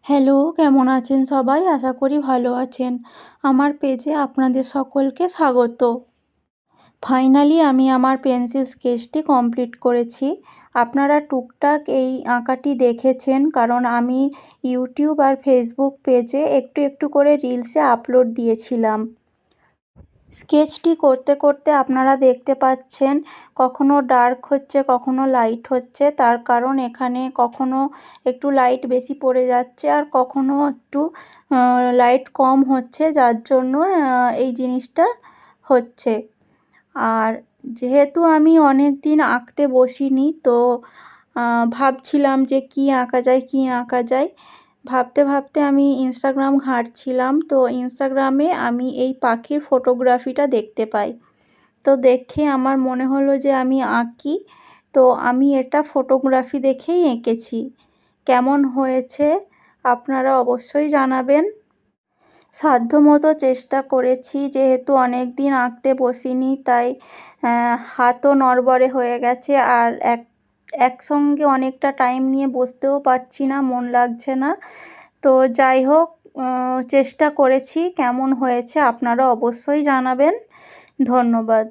Hello, কেমন আছেন সবাই? আশা করি ভালো আছেন। আমার পেজে আপনাদের সকলকে স্বাগত। ফাইনালি আমি আমার পেন্সিল স্কেচটি কমপ্লিট করেছি। আপনারা টুকটাক এই আঁকাটি দেখেছেন, কারণ আমি ইউটিউব আর ফেসবুক পেজে একটু একটু করে রিলসে আপলোড দিয়েছিলাম। স্কেচটি করতে করতে আপনারা দেখতে পাচ্ছেন কখনো ডার্ক হচ্ছে, কখনো লাইট হচ্ছে। তার কারণ এখানে কখনো একটু লাইট বেশি পড়ে যাচ্ছে আর কখনো একটু লাইট কম হচ্ছে, যার জন্য এই জিনিসটা হচ্ছে। আর যেহেতু আমি অনেক দিন আঁকতে বসিনি, তো ভাবছিলাম যে কী আঁকা যায়, কী আঁকা যায়। ভাবতে ভাবতে আমি ইনস্টাগ্রাম ঘাঁটছিলাম, তো ইনস্টাগ্রামে আমি এই পাখির ফটোগ্রাফিটা দেখতে পাই। তো দেখে আমার মনে হলো যে আমি আঁকি, তো আমি এটা ফটোগ্রাফি দেখেই এঁকেছি। কেমন হয়েছে আপনারা অবশ্যই জানাবেন। সাধ্যমতো চেষ্টা করেছি, যেহেতু অনেক দিন আঁকতে বসিনি, তাই হাতও নড়বড়ে হয়ে গেছে আর একসঙ্গে অনেকটা টাইম নিয়ে বসতেও পারছি না, মন লাগছে না। তো যাই হোক, চেষ্টা করেছি। কেমন হয়েছে আপনারা অবশ্যই জানাবেন। ধন্যবাদ।